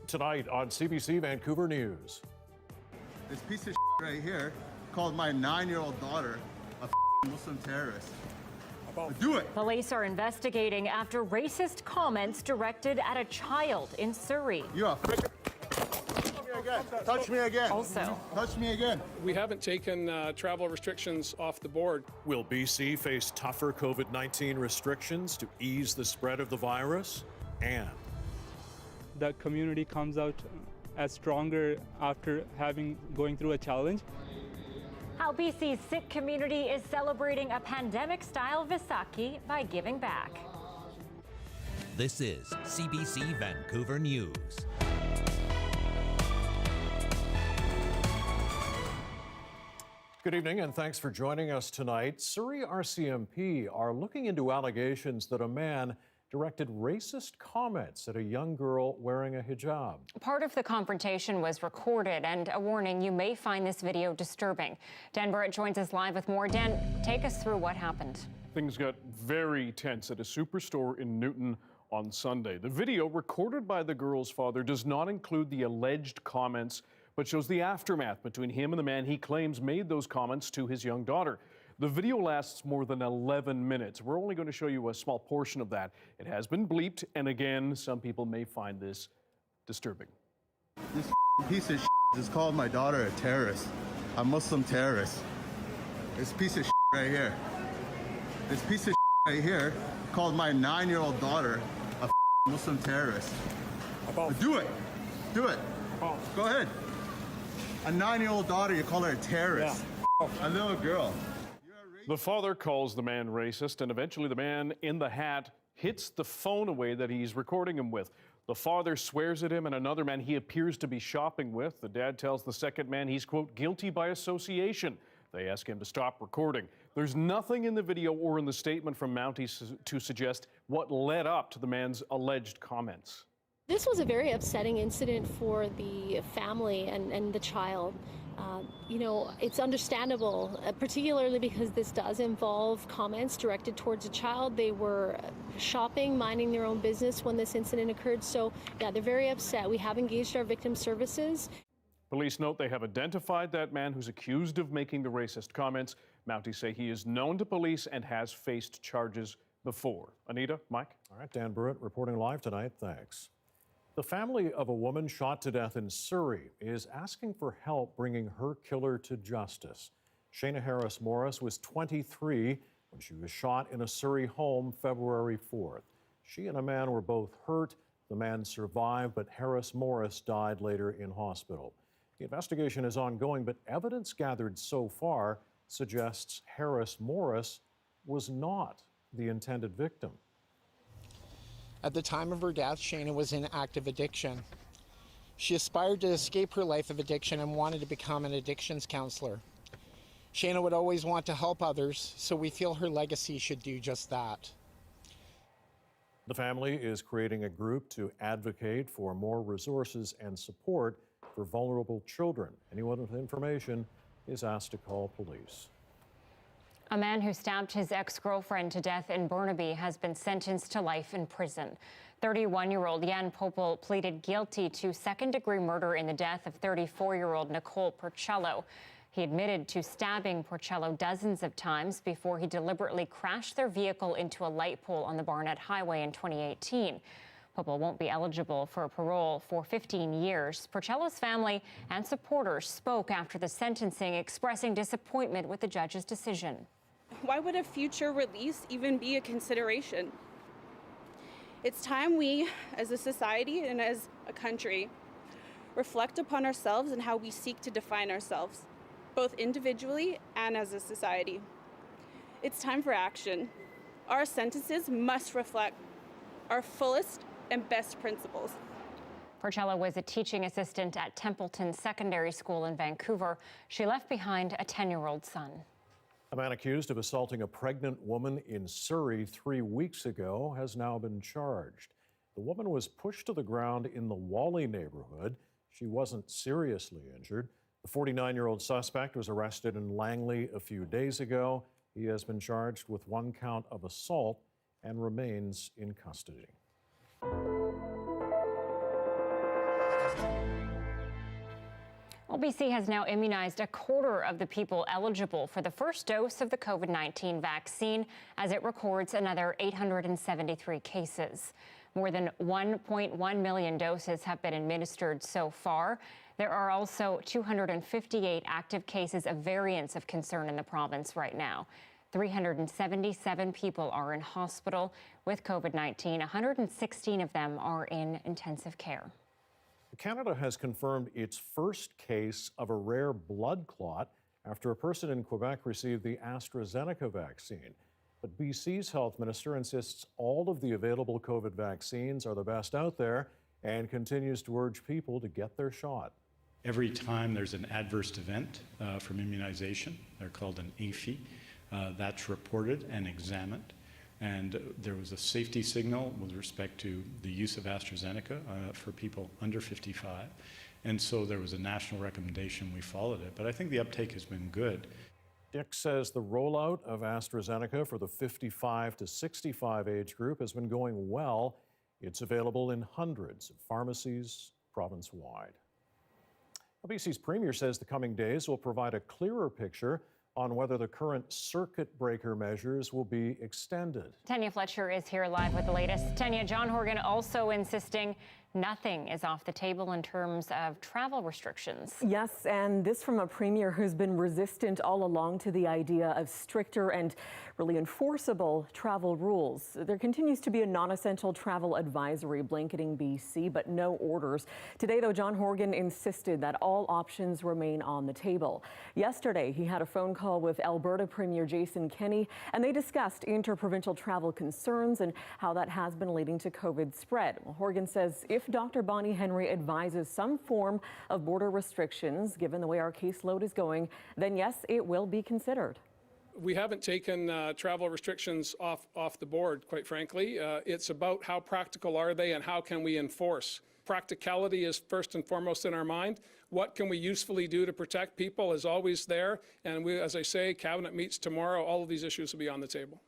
Tonight on CBC Vancouver News. This piece of right here called my 9-year-old daughter a Muslim terrorist. Do it! Police are investigating after racist comments directed at a child in Surrey. You are touch me again. Also, touch me again. We haven't taken travel restrictions off the board. Will BC face tougher COVID-19 restrictions to ease the spread of the virus? And the community comes out as stronger after going through a challenge. how BC's Sikh community is celebrating a pandemic-style Vaisakhi by giving back. This is CBC Vancouver News. good evening and thanks for joining us tonight. Surrey RCMP are looking into allegations that a man directed racist comments at a young girl wearing a hijab. Part of the confrontation was recorded, and a warning, you may find this video disturbing. Dan Burrett joins us live with more. Dan, take us through what happened. Things got very tense at a superstore in Newton on Sunday. The video, recorded by the girl's father, does not include the alleged comments, but shows the aftermath between him and the man he claims made those comments to his young daughter. The video lasts more than 11 minutes. We're only going to show you a small portion of that. It has been bleeped, and again, some people may find this disturbing. This piece of just called my daughter a terrorist, a Muslim terrorist. This piece of right here. This piece of right here called my 9-year-old daughter a Muslim terrorist. Do it. Do it. Go ahead. A 9-year-old daughter, you call her a terrorist. Yeah. A little girl. The father calls the man racist, and eventually the man in the hat hits the phone away that he's recording him with. The father swears at him and another man he appears to be shopping with. The dad tells the second man he's, quote, guilty by association. They ask him to stop recording. There's nothing in the video or in the statement from Mountie to suggest what led up to the man's alleged comments. This was a very upsetting incident for the family and the child. You know, it's understandable, particularly because this does involve comments directed towards a child. They were shopping, minding their own business when this incident occurred. So, yeah, they're very upset. We have engaged our victim services. Police note they have identified that man who's accused of making the racist comments. Mountie say he is known to police and has faced charges before. Anita, Mike? All right, Dan Burrett reporting live tonight. Thanks. The family of a woman shot to death in Surrey is asking for help bringing her killer to justice. Shayna Harris Morris was 23 when she was shot in a Surrey home February 4th. She and a man were both hurt. The man survived, but Harris Morris died later in hospital. The investigation is ongoing, but evidence gathered so far suggests Harris Morris was not the intended victim. At the time of her death, Shayna was in active addiction. She aspired to escape her life of addiction and wanted to become an addictions counselor. Shayna would always want to help others, so we feel her legacy should do just that. The family is creating a group to advocate for more resources and support for vulnerable children. Anyone with information is asked to call police. A man who stabbed his ex-girlfriend to death in Burnaby has been sentenced to life in prison. 31-year-old Jan Popel pleaded guilty to second-degree murder in the death of 34-year-old Nicole Porcello. He admitted to stabbing Porcello dozens of times before he deliberately crashed their vehicle into a light pole on the Barnett Highway in 2018. Popel won't be eligible for parole for 15 years. Porcello's family and supporters spoke after the sentencing, expressing disappointment with the judge's decision. Why would a future release even be a consideration? It's time we, as a society and as a country, reflect upon ourselves and how we seek to define ourselves, both individually and as a society. It's time for action. Our sentences must reflect our fullest and best principles. Porcello was a teaching assistant at Templeton Secondary School in Vancouver. She left behind a 10-year-old son. A man accused of assaulting a pregnant woman in Surrey 3 weeks ago has now been charged. The woman was pushed to the ground in the Wally neighborhood. She wasn't seriously injured. The 49-year-old suspect was arrested in Langley a few days ago. He has been charged with 1 count of assault and remains in custody. Well, BC has now immunized a quarter of the people eligible for the first dose of the COVID-19 vaccine as it records another 873 cases. More than 1.1 million doses have been administered so far. There are also 258 active cases of variants of concern in the province right now. 377 people are in hospital with COVID-19. 116 of them are in intensive care. Canada has confirmed its first case of a rare blood clot after a person in Quebec received the AstraZeneca vaccine. But BC's health minister insists all of the available COVID vaccines are the best out there and continues to urge people to get their shot. Every time there's an adverse event from immunization, they're called an AFI, that's reported and examined. And there was a safety signal with respect to the use of AstraZeneca for people under 55. And so there was a national recommendation, we followed it. But I think the uptake has been good. Dick says the rollout of AstraZeneca for the 55 to 65 age group has been going well. It's available in hundreds of pharmacies province-wide. BC's Premier says the coming days will provide a clearer picture on whether the current circuit breaker measures will be extended. Tanya Fletcher is here live with the latest. Tanya, John Horgan also insisting nothing is off the table in terms of travel restrictions. Yes, and this from a premier who's been resistant all along to the idea of stricter and really enforceable travel rules. There continues to be a non-essential travel advisory blanketing BC, but no orders. Today, though, John Horgan insisted that all options remain on the table. Yesterday, he had a phone call with Alberta Premier Jason Kenney, and they discussed interprovincial travel concerns and how that has been leading to COVID spread. Well, Horgan says if Dr. Bonnie Henry advises some form of border restrictions, given the way our caseload is going, then yes, it will be considered. We haven't taken travel restrictions off the board, quite frankly. It's about how practical are they and how can we enforce. Practicality is first and foremost in our mind. What can we usefully do to protect people is always there. And we, as I say, Cabinet meets tomorrow. All of these issues will be on the table.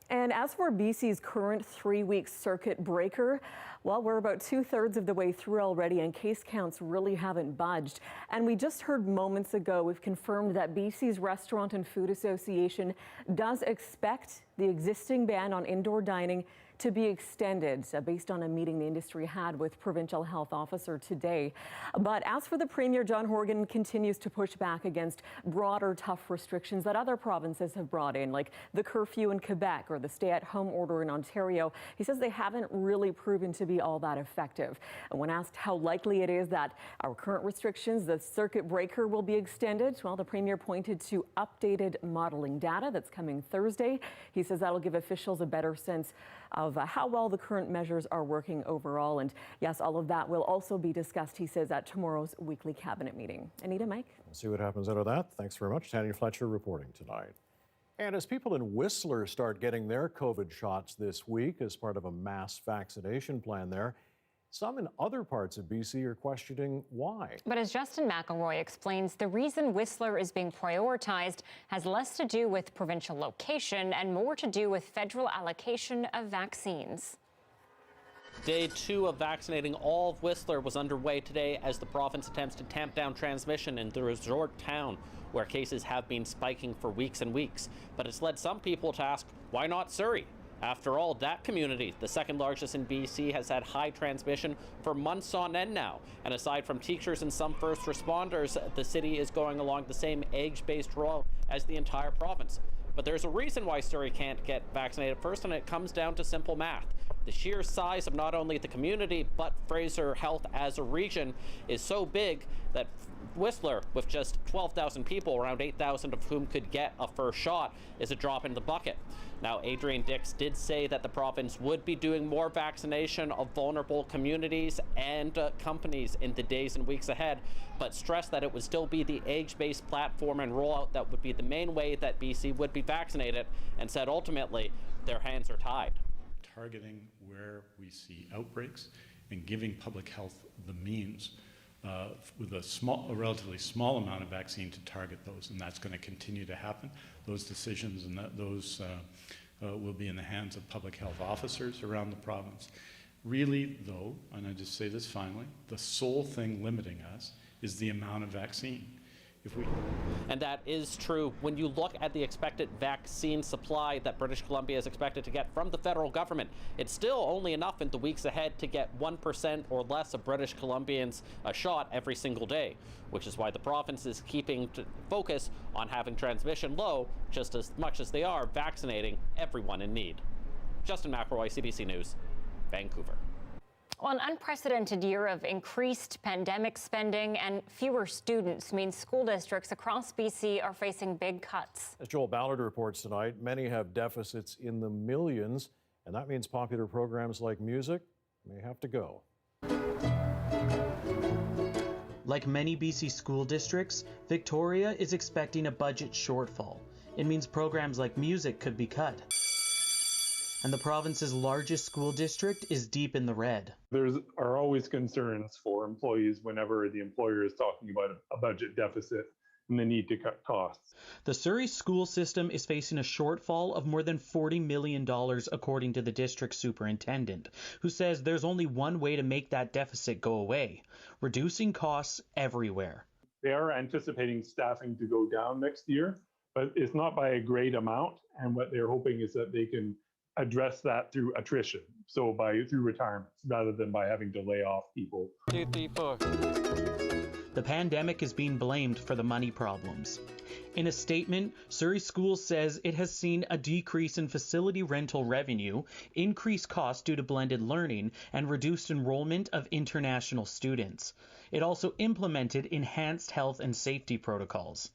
And as for BC's current 3-week circuit breaker, well, we're about 2/3 of the way through already and case counts really haven't budged. And we just heard moments ago, we've confirmed that BC's Restaurant and Food Association does expect the existing ban on indoor dining to be extended based on a meeting the industry had with provincial health officer today. But as for the Premier, John Horgan continues to push back against broader tough restrictions that other provinces have brought in, like the curfew in Quebec or the stay-at-home order in Ontario. He says they haven't really proven to be all that effective. And when asked how likely it is that our current restrictions, the circuit breaker, will be extended, well, the Premier pointed to updated modeling data that's coming Thursday. He says that'll give officials a better sense of how well the current measures are working overall. And yes, all of that will also be discussed, he says, at tomorrow's weekly cabinet meeting. Anita, Mike? We'll see what happens out of that. Thanks very much. Tanya Fletcher reporting tonight. And as people in Whistler start getting their COVID shots this week as part of a mass vaccination plan there, some in other parts of BC are questioning why. But as Justin McElroy explains, the reason Whistler is being prioritized has less to do with provincial location and more to do with federal allocation of vaccines. Day 2 of vaccinating all of Whistler was underway today as the province attempts to tamp down transmission in the resort town, where cases have been spiking for weeks and weeks. But it's led some people to ask, why not Surrey? After all, that community, the second largest in BC, has had high transmission for months on end now. And aside from teachers and some first responders, the city is going along the same age-based rollout as the entire province. But there's a reason why Surrey can't get vaccinated first, and it comes down to simple math. The sheer size of not only the community, but Fraser Health as a region is so big that Whistler, with just 12,000 people, around 8,000 of whom could get a first shot, is a drop in the bucket. Now, Adrian Dix did say that the province would be doing more vaccination of vulnerable communities and companies in the days and weeks ahead, but stressed that it would still be the age-based platform and rollout that would be the main way that BC would be vaccinated, and said ultimately their hands are tied. Targeting where we see outbreaks and giving public health the means with a relatively small amount of vaccine to target those, and that's going to continue to happen. Those decisions and those will be in the hands of public health officers around the province. Really, though, and I just say this finally, the sole thing limiting us is the amount of vaccine. And that is true when you look at the expected vaccine supply that British Columbia is expected to get from the federal government. It's still only enough in the weeks ahead to get 1% or less of British Columbians a shot every single day, which is why the province is keeping focus on having transmission low just as much as they are vaccinating everyone in need. Justin McElroy, CBC News, Vancouver. Well, an unprecedented year of increased pandemic spending and fewer students means school districts across BC are facing big cuts. As Joel Ballard reports tonight, many have deficits in the millions, and that means popular programs like music may have to go. Like many BC school districts, Victoria is expecting a budget shortfall. It means programs like music could be cut. And the province's largest school district is deep in the red. There are always concerns for employees whenever the employer is talking about a budget deficit and the need to cut costs. The Surrey school system is facing a shortfall of more than $40 million, according to the district superintendent, who says there's only one way to make that deficit go away: reducing costs everywhere. They are anticipating staffing to go down next year, but it's not by a great amount. And what they're hoping is that they can address that through attrition, so through retirements, rather than by having to lay off people. The pandemic is being blamed for the money problems. In a statement, Surrey Schools says it has seen a decrease in facility rental revenue, increased costs due to blended learning, and reduced enrollment of international students. It also implemented enhanced health and safety protocols.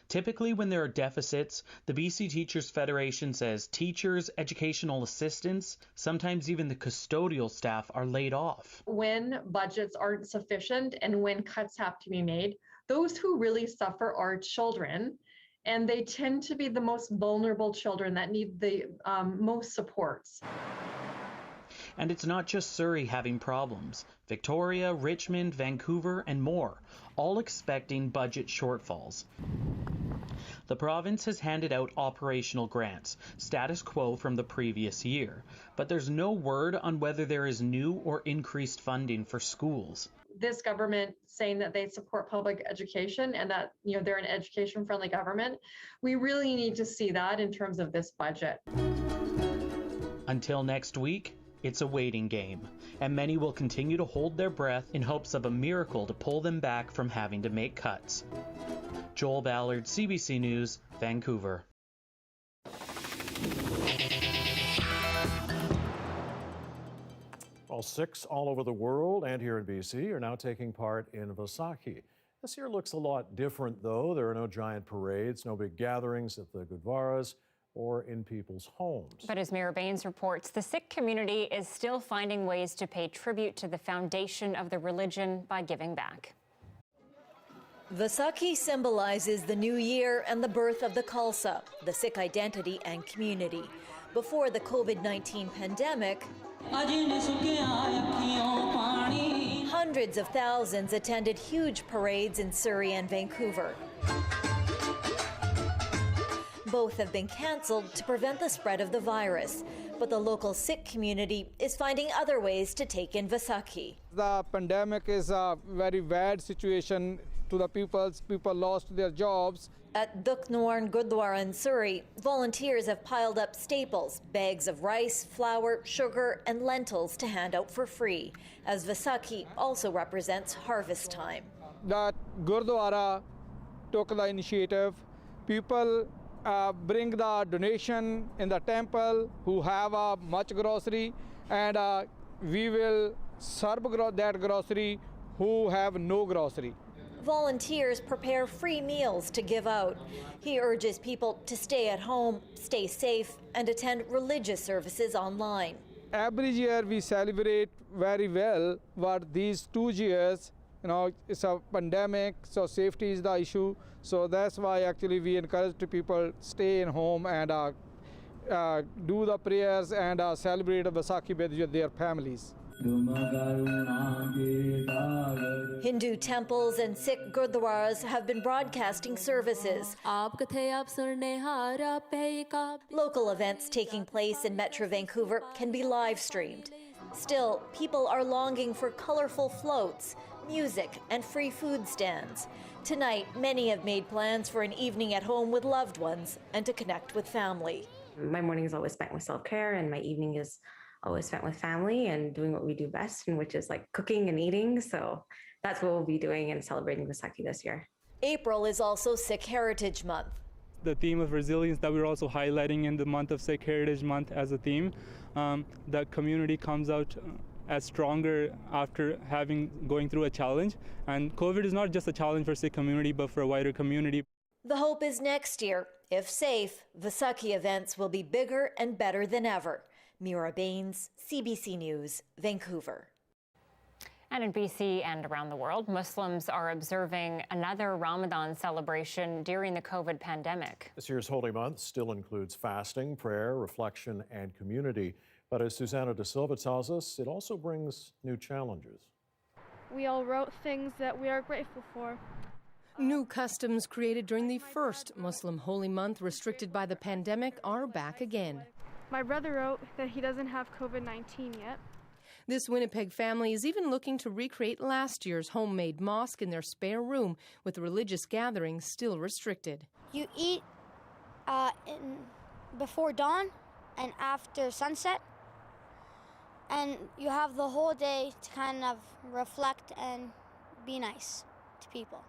Typically, when there are deficits, the BC Teachers Federation says teachers, educational assistants, sometimes even the custodial staff are laid off. When budgets aren't sufficient and when cuts have to be made, those who really suffer are children, and they tend to be the most vulnerable children that need the most supports. And it's not just Surrey having problems. Victoria, Richmond, Vancouver, and more, all expecting budget shortfalls. The province has handed out operational grants, status quo from the previous year, but there's no word on whether there is new or increased funding for schools. This government saying that they support public education and that they're an education-friendly government, we really need to see that in terms of this budget. Until next week, it's a waiting game, and many will continue to hold their breath in hopes of a miracle to pull them back from having to make cuts. Joel Ballard, CBC News, Vancouver. Well, 6 all over the world and here in BC are now taking part in Vaisakhi. This year looks a lot different, though. There are no giant parades, no big gatherings at the Gurdwaras or in people's homes. But as Mayor Baines reports, the Sikh community is still finding ways to pay tribute to the foundation of the religion by giving back. Vaisakhi symbolizes the new year and the birth of the Khalsa, the Sikh identity and community. Before the COVID-19 pandemic, hundreds of thousands attended huge parades in Surrey and Vancouver. Both have been cancelled to prevent the spread of the virus, but the local Sikh community is finding other ways to take in Vaisakhi. The pandemic is a very bad situation to the people. People lost their jobs. At Dukhnwarn Gurdwara in Surrey, volunteers have piled up staples, bags of rice, flour, sugar, and lentils to hand out for free, as Vaisakhi also represents harvest time. The Gurdwara took the initiative. People bring the donation in the temple who have much grocery, and we will serve that grocery who have no grocery. Volunteers prepare free meals to give out. He urges people to stay at home, stay safe, and attend religious services online. Every year we celebrate very well, but these 2 years, it's a pandemic, so safety is the issue. So that's why actually we encourage people stay in home and do the prayers and celebrate Vaisakhi with their families. Hindu temples and Sikh gurdwaras have been broadcasting services. Local events taking place in Metro Vancouver can be live streamed. Still, people are longing for colorful floats, music, and free food stands. Tonight, many have made plans for an evening at home with loved ones and to connect with family. My morning is always spent with self-care, and my evening is always spent with family and doing what we do best, and which is like cooking and eating. So that's what we'll be doing and celebrating Vaisakhi this year. April is also Sikh Heritage Month. The theme of resilience that we're also highlighting in the month of Sikh Heritage Month as a theme, the community comes out as stronger after going through a challenge. And COVID is not just a challenge for Sikh community, but for a wider community. The hope is next year, if safe, Vaisakhi events will be bigger and better than ever. Mira Baines, CBC News, Vancouver. And in BC and around the world, Muslims are observing another Ramadan celebration during the COVID pandemic. This year's Holy Month still includes fasting, prayer, reflection, and community. But as Susanna De Silva tells us, it also brings new challenges. We all wrote things that we are grateful for. New customs created during the first Muslim Holy Month restricted by the pandemic are back again. My brother wrote that he doesn't have COVID-19 yet. This Winnipeg family is even looking to recreate last year's homemade mosque in their spare room, with religious gatherings still restricted. You eat before dawn and after sunset, and you have the whole day to kind of reflect and be nice to people.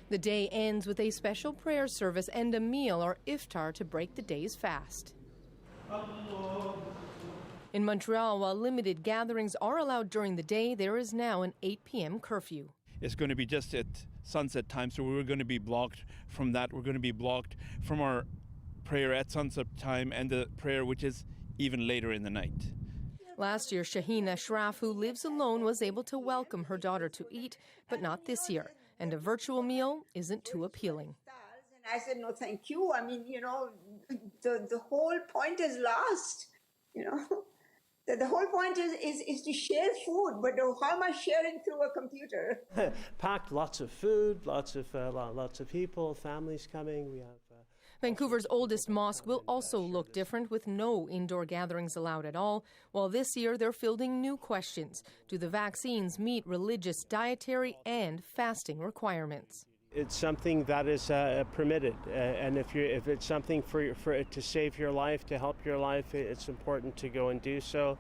The day ends with a special prayer service and a meal or iftar to break the day's fast. In Montreal, while limited gatherings are allowed during the day, there is now an 8 p.m. curfew. It's going to be just at sunset time, so we're going to be blocked from that. We're going to be blocked from our prayer at sunset time and the prayer which is even later in the night. Last year, Shaheen Ashraf, who lives alone, was able to welcome her daughter to eat, but not this year. And a virtual meal isn't too appealing. I said, no, thank you. I mean, the whole point is lost, The whole point is to share food, but how am I sharing through a computer? Packed, lots of food, lots of people, families coming. We have. Vancouver's oldest mosque will also look different, with no indoor gatherings allowed at all. While this year they're fielding new questions: do the vaccines meet religious, dietary, and fasting requirements? It's something that is permitted, and if it's something for to save your life, to help your life, it's important to go and do so.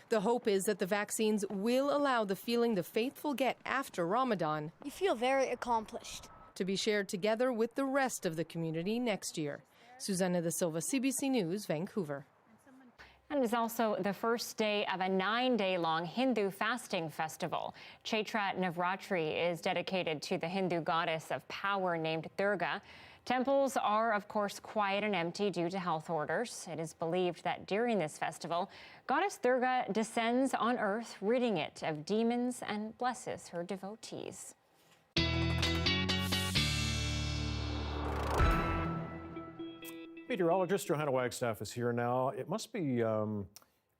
The hope is that the vaccines will allow the feeling the faithful get after Ramadan. You feel very accomplished. To be shared together with the rest of the community next year. Susanna De Silva, CBC News, Vancouver. And it is also the first day of a 9-day-long Hindu fasting festival. Chaitra Navratri is dedicated to the Hindu goddess of power named Durga. Temples are, of course, quiet and empty due to health orders. It is believed that during this festival, Goddess Durga descends on earth, ridding it of demons and blesses her devotees. Meteorologist Johanna Wagstaffe is here now. It must be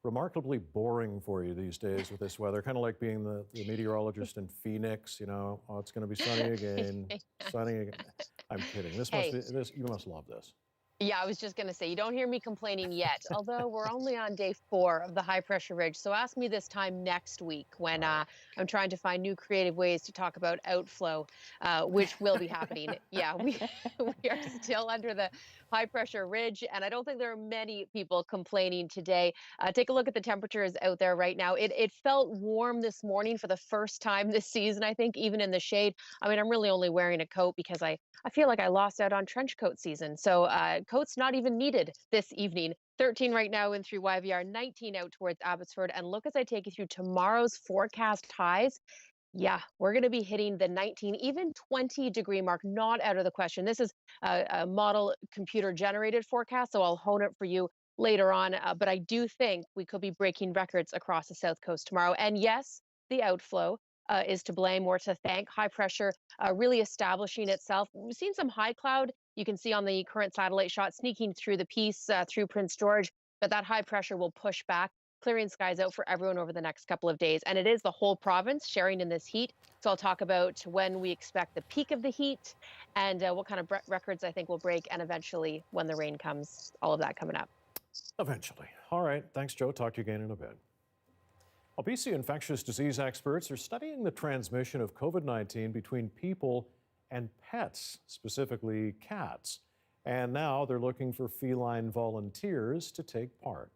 remarkably boring for you these days with this weather, kind of like being the meteorologist in Phoenix, oh, it's going to be sunny again, sunny again. I'm kidding. You must love this. Yeah, I was just going to say, you don't hear me complaining yet, although we're only on day 4 of the high pressure ridge. So ask me this time next week when I'm trying to find new creative ways to talk about outflow, which will be happening. Yeah, we are still under the high pressure ridge, and I don't think there are many people complaining today. Take a look at the temperatures out there right now. It felt warm this morning for the first time this season, I think, even in the shade. I mean, I'm really only wearing a coat because I feel like I lost out on trench coat season. So coats not even needed this evening. 13 right now in through YVR, 19 out towards Abbotsford. And look as I take you through tomorrow's forecast highs. Yeah, we're going to be hitting the 19, even 20 degree mark, not out of the question. This is a model computer generated forecast, so I'll hone it for you later on. But I do think we could be breaking records across the South Coast tomorrow. And yes, the outflow is to blame or to thank. High pressure really establishing itself. We've seen some high cloud. You can see on the current satellite shot sneaking through the piece through Prince George, but that high pressure will push back, clearing skies out for everyone over the next couple of days. And it is the whole province sharing in this heat. So I'll talk about when we expect the peak of the heat and what kind of records I think will break, and eventually when the rain comes, all of that coming up. Eventually. All right. Thanks, Joe. Talk to you again in a bit. Well, BC infectious disease experts are studying the transmission of COVID-19 between people and pets, specifically cats. And now they're looking for feline volunteers to take part.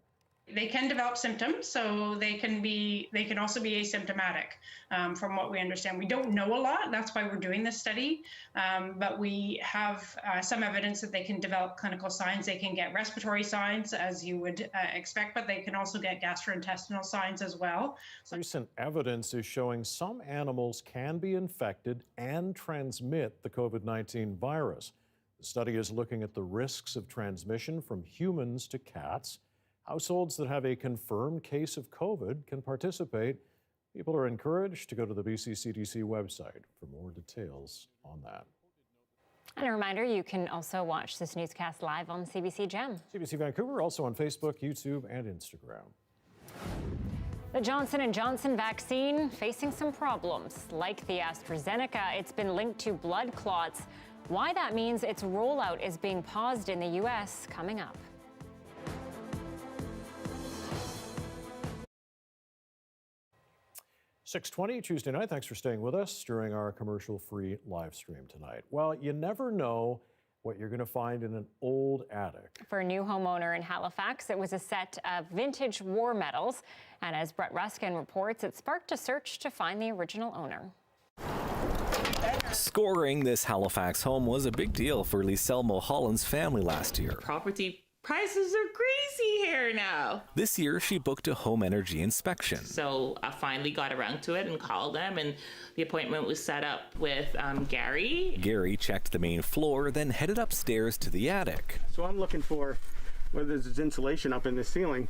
They can develop symptoms, so they can also be asymptomatic, from what we understand. We don't know a lot, that's why we're doing this study, but we have some evidence that they can develop clinical signs. They can get respiratory signs, as you would expect, but they can also get gastrointestinal signs as well. Recent evidence is showing some animals can be infected and transmit the COVID-19 virus. The study is looking at the risks of transmission from humans to cats. Households that have a confirmed case of COVID can participate. People are encouraged to go to the BC CDC website for more details on that. And a reminder, you can also watch this newscast live on CBC Gem. CBC Vancouver, also on Facebook, YouTube, and Instagram. The Johnson & Johnson vaccine facing some problems. Like the AstraZeneca, it's been linked to blood clots. Why that means its rollout is being paused in the U.S. coming up. .20 Tuesday night. Thanks for staying with us during our commercial-free live stream tonight. Well, you never know what you're going to find in an old attic. For a new homeowner in Halifax, it was a set of vintage war medals. And as Brett Ruskin reports, it sparked a search to find the original owner. Scoring this Halifax home was a big deal for Lisel Mulholland's family last year. Property prices are crazy here now. This year, she booked a home energy inspection. So I finally got around to it and called them, and the appointment was set up with Gary. Gary checked the main floor, then headed upstairs to the attic. So I'm looking for whether there's insulation up in the ceiling.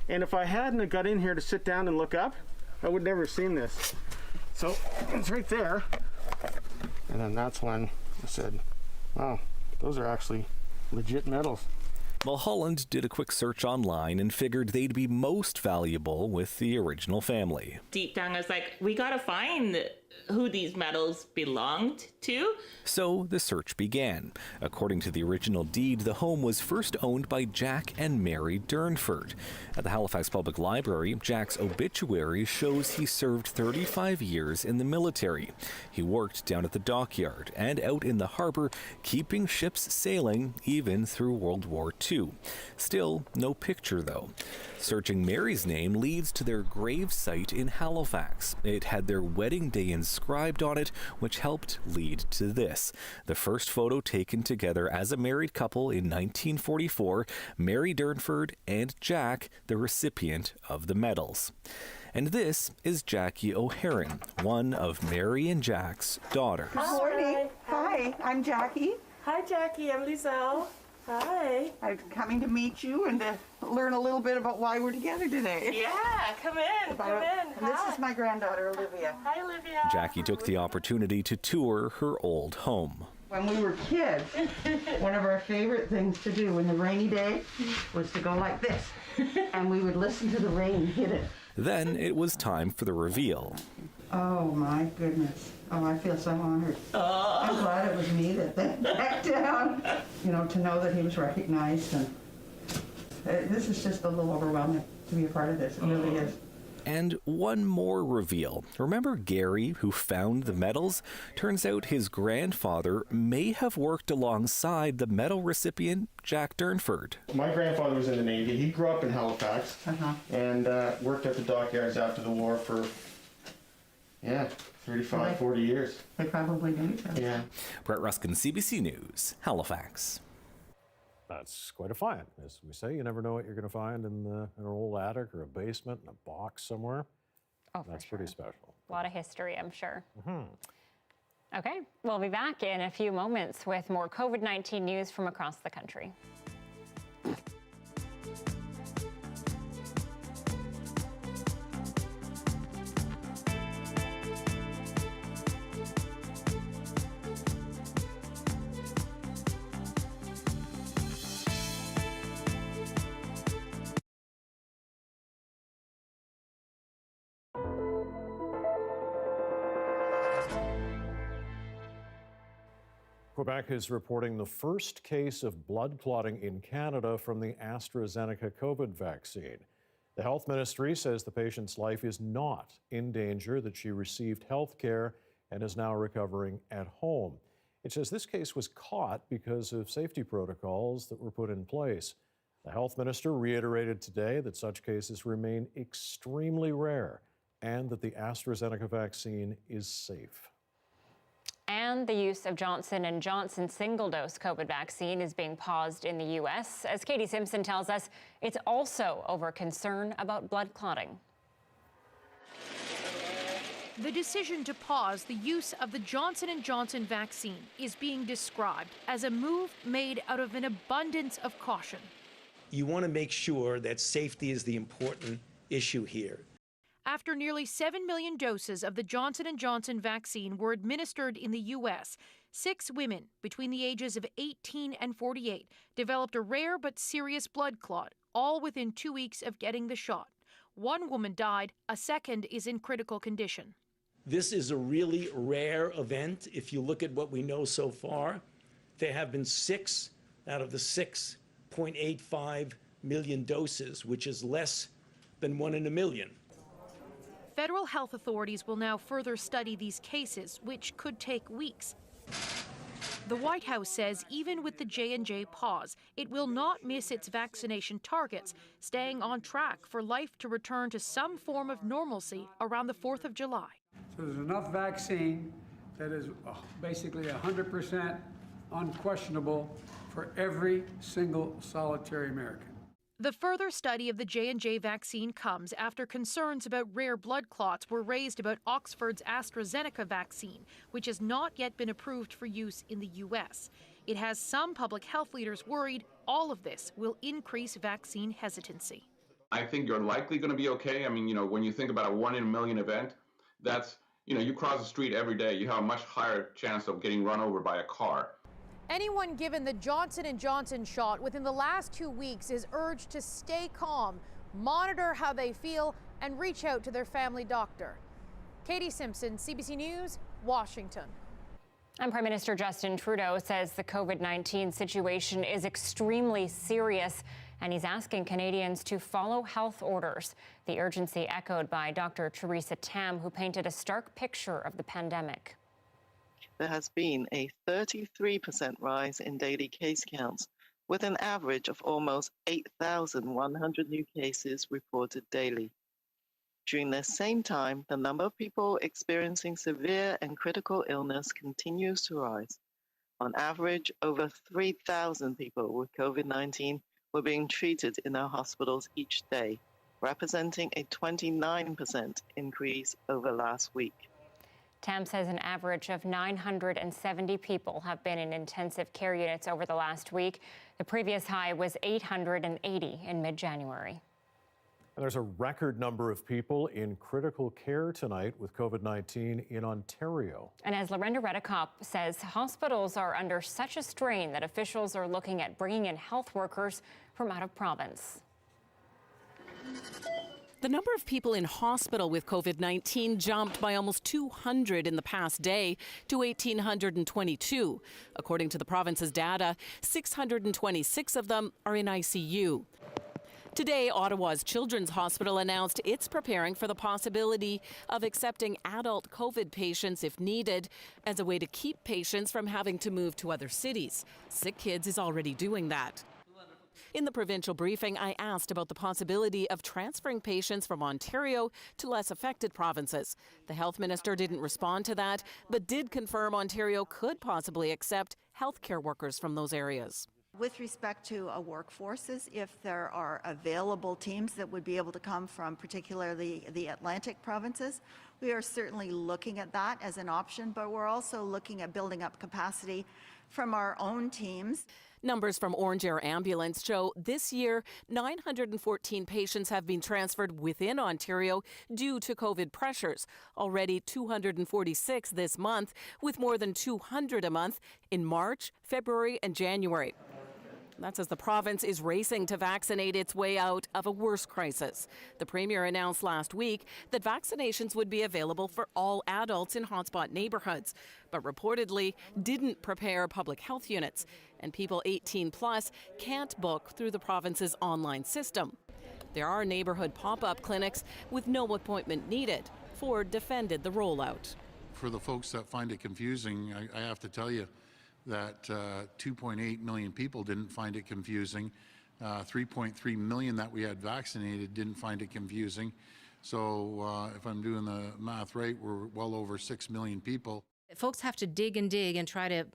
And if I hadn't got in here to sit down and look up, I would never have seen this. So it's right there. And then that's when I said, wow, those are actually legit metals. Mulholland did a quick search online and figured they'd be most valuable with the original family. Deep down, I was like, we gotta find who these medals belonged to. So the search began. According to the original deed, the home was first owned by Jack and Mary Durnford. At the Halifax Public Library, Jack's obituary shows he served 35 years in the military. He worked down at the dockyard and out in the harbor, keeping ships sailing even through World War II. Still, no picture though. Searching Mary's name leads to their grave site in Halifax. It had their wedding day inscribed on it, which helped lead to this. The first photo taken together as a married couple in 1944, Mary Durnford and Jack, the recipient of the medals. And this is Jackie O'Haron, one of Mary and Jack's daughters. Good morning. Hi, I'm Jackie. Hi, Jackie. I'm Lisel. Hi. I'm coming to meet you and to learn a little bit about why we're together today. Yeah, come in, come in. And this is my granddaughter, Olivia. Hi, Olivia. Jackie took the opportunity to tour her old home. When we were kids, one of our favorite things to do in the rainy day was to go like this, and we would listen to the rain hit it. Then it was time for the reveal. Oh my goodness. Oh, I feel so honored. I'm glad it was me that went back down. You know, to know that he was recognized, and this is just a little overwhelming to be a part of this. It really is. And one more reveal. Remember Gary, who found the medals? Turns out his grandfather may have worked alongside the medal recipient, Jack Durnford. My grandfather was in the Navy. He grew up in Halifax and worked at the dockyards after the war for, 35, 40 years. They probably knew each other. Yeah. Brett Ruskin, CBC News, Halifax. That's quite a find. As we say, you never know what you're going to find in an old attic or a basement, in a box somewhere. Oh, that's pretty special. A lot of history, I'm sure. Okay, we'll be back in a few moments with more COVID-19 news from across the country. Quebec is reporting the first case of blood clotting in Canada from the AstraZeneca COVID vaccine. The health ministry says the patient's life is not in danger, that she received health care and is now recovering at home. It says this case was caught because of safety protocols that were put in place. The health minister reiterated today that such cases remain extremely rare and that the AstraZeneca vaccine is safe. And the use of Johnson & Johnson single-dose COVID vaccine is being paused in the U.S. As Katie Simpson tells us, it's also over concern about blood clotting. The decision to pause the use of the Johnson & Johnson vaccine is being described as a move made out of an abundance of caution. You want to make sure that safety is the important issue here. After nearly 7 million doses of the Johnson & Johnson vaccine were administered in the U.S., 6 women between the ages of 18 and 48 developed a rare but serious blood clot, all within 2 weeks of getting the shot. 1 woman died, a second is in critical condition. This is a really rare event. If you look at what we know so far, there have been 6 out of the 6.85 million doses, which is less than 1 in a million. Federal health authorities will now further study these cases, which could take weeks. The White House says even with the J&J pause, it will not miss its vaccination targets, staying on track for life to return to some form of normalcy around the 4th of July. So there's enough vaccine that is basically 100% unquestionable for every single solitary American. The further study of the J&J vaccine comes after concerns about rare blood clots were raised about Oxford's AstraZeneca vaccine, which has not yet been approved for use in the U.S. It has some public health leaders worried all of this will increase vaccine hesitancy. I think you're likely going to be okay. I mean, when you think about a 1 in a million event, that's, you cross the street every day, you have a much higher chance of getting run over by a car. Anyone given the Johnson & Johnson shot within the last 2 weeks is urged to stay calm, monitor how they feel, and reach out to their family doctor. Katie Simpson, CBC News, Washington. And Prime Minister Justin Trudeau says the COVID-19 situation is extremely serious, and he's asking Canadians to follow health orders. The urgency echoed by Dr. Theresa Tam, who painted a stark picture of the pandemic. There has been a 33% rise in daily case counts, with an average of almost 8,100 new cases reported daily. During the same time, the number of people experiencing severe and critical illness continues to rise. On average, over 3,000 people with COVID-19 were being treated in our hospitals each day, representing a 29% increase over last week. Tam says an average of 970 people have been in intensive care units over the last week. The previous high was 880 in mid-January. And there's a record number of people in critical care tonight with COVID-19 in Ontario. And as Lorenda Redekop says, hospitals are under such a strain that officials are looking at bringing in health workers from out of province. The number of people in hospital with COVID-19 jumped by almost 200 in the past day to 1,822. According to the province's data, 626 of them are in ICU. Today, Ottawa's Children's Hospital announced it's preparing for the possibility of accepting adult COVID patients if needed as a way to keep patients from having to move to other cities. Sick Kids is already doing that. In the provincial briefing, I asked about the possibility of transferring patients from Ontario to less affected provinces. The health minister didn't respond to that, but did confirm Ontario could possibly accept healthcare workers from those areas. With respect to workforces, if there are available teams that would be able to come from particularly the Atlantic provinces, we are certainly looking at that as an option, but we're also looking at building up capacity from our own teams. Numbers from Orange Air Ambulance show this year 914 patients have been transferred within Ontario due to COVID pressures. Already 246 this month, with more than 200 a month in March, February and January. That's as the province is racing to vaccinate its way out of a worse crisis. The Premier announced last week that vaccinations would be available for all adults in hotspot neighborhoods, but reportedly didn't prepare public health units, and people 18 plus can't book through the province's online system. There are neighborhood pop-up clinics with no appointment needed. Ford defended the rollout. For the folks that find it confusing, I have to tell you that 2.8 million people didn't find it confusing. 3.3 million that we had vaccinated didn't find it confusing. So if I'm doing the math right, we're well over 6 million people. Folks have to dig and try to,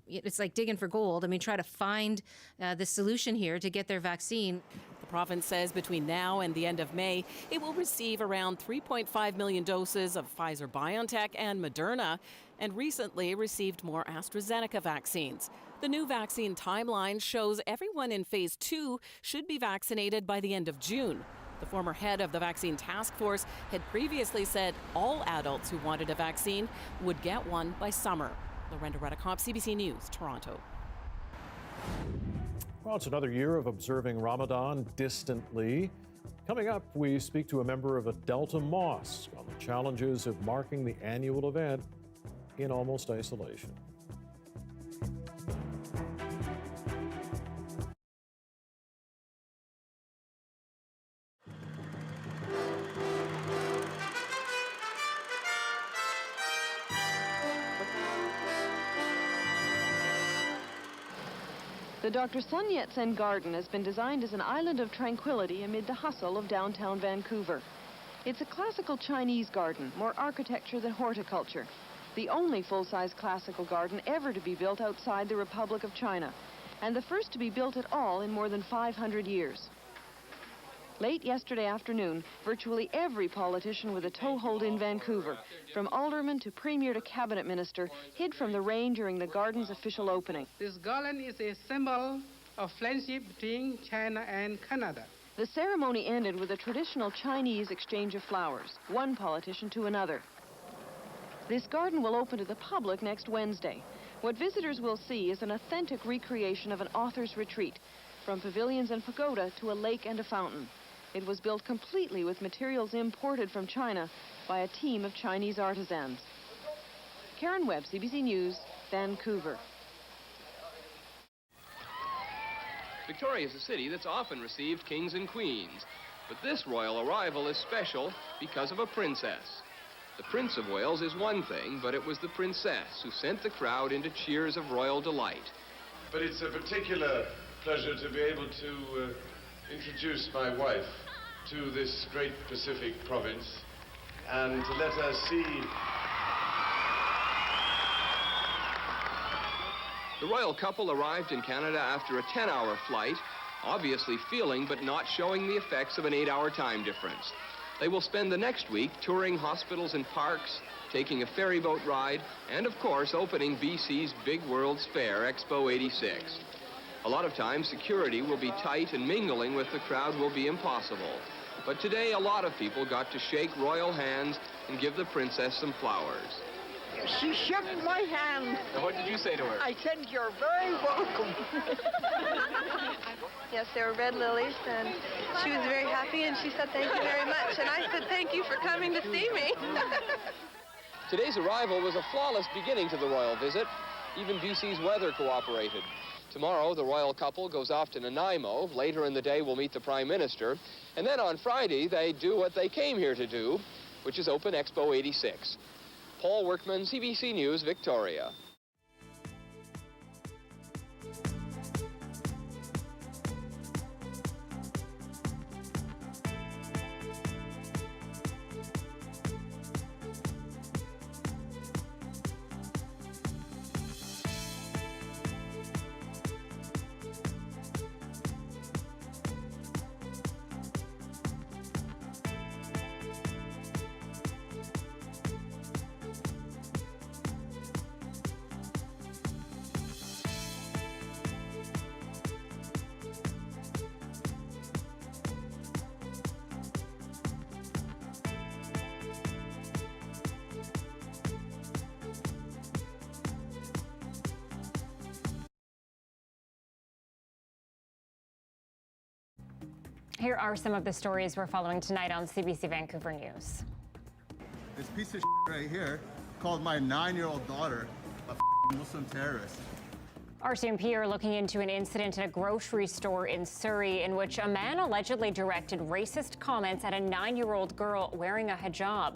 it's like digging for gold. I mean, try to find the solution here to get their vaccine. The province says between now and the end of May, it will receive around 3.5 million doses of Pfizer-BioNTech and Moderna, and recently received more AstraZeneca vaccines. The new vaccine timeline shows everyone in phase 2 should be vaccinated by the end of June. The former head of the vaccine task force had previously said all adults who wanted a vaccine would get one by summer. Lorenda Redicomp, CBC News, Toronto. Well, it's another year of observing Ramadan distantly. Coming up, we speak to a member of a Delta mosque on the challenges of marking the annual event in almost isolation. The Dr. Sun Yat-sen Garden has been designed as an island of tranquility amid the hustle of downtown Vancouver. It's a classical Chinese garden, more architecture than horticulture. The only full-size classical garden ever to be built outside the Republic of China, and the first to be built at all in more than 500 years. Late yesterday afternoon, virtually every politician with a toehold in Vancouver, from alderman to premier to cabinet minister, hid from the rain during the garden's official opening. This garland is a symbol of friendship between China and Canada. The ceremony ended with a traditional Chinese exchange of flowers, one politician to another. This garden will open to the public next Wednesday. What visitors will see is an authentic recreation of an author's retreat, from pavilions and pagoda to a lake and a fountain. It was built completely with materials imported from China by a team of Chinese artisans. Karen Webb, CBC News, Vancouver. Victoria is a city that's often received kings and queens, but this royal arrival is special because of a princess. The Prince of Wales is one thing, but it was the princess who sent the crowd into cheers of royal delight. But it's a particular pleasure to be able to introduce my wife to this great Pacific province and to let her see. The royal couple arrived in Canada after a 10-hour flight, obviously feeling but not showing the effects of an 8-hour time difference. They will spend the next week touring hospitals and parks, taking a ferry boat ride, and of course opening BC's big World's Fair, Expo 86. A lot of times security will be tight and mingling with the crowd will be impossible. But today a lot of people got to shake royal hands and give the princess some flowers. She shook my hand. Now, what did you say to her? I said, "You're very welcome." Yes, they were red lilies, and she was very happy, and she said thank you very much. And I said thank you for coming to see me. Today's arrival was a flawless beginning to the royal visit. Even BC's weather cooperated. Tomorrow, the royal couple goes off to Nanaimo. Later in the day, we'll meet the Prime Minister. And then on Friday, they do what they came here to do, which is open Expo 86. Paul Workman, CBC News, Victoria. Here are some of the stories we're following tonight on CBC Vancouver News. This piece of right here called my 9-year-old daughter a Muslim terrorist. RCMP are looking into an incident at a grocery store in Surrey in which a man allegedly directed racist comments at a 9-year-old girl wearing a hijab.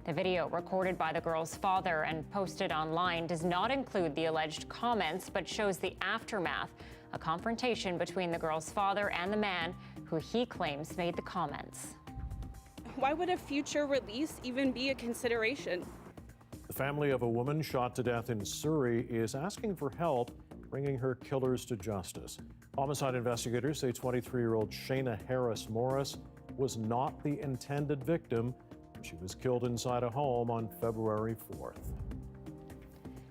The video, recorded by the girl's father and posted online, does not include the alleged comments, but shows the aftermath, a confrontation between the girl's father and the man who he claims made the comments. Why would a future release even be a consideration? The family of a woman shot to death in Surrey is asking for help bringing her killers to justice. Homicide investigators say 23-year-old Shayna Harris Morris was not the intended victim. She was killed inside a home on February 4th.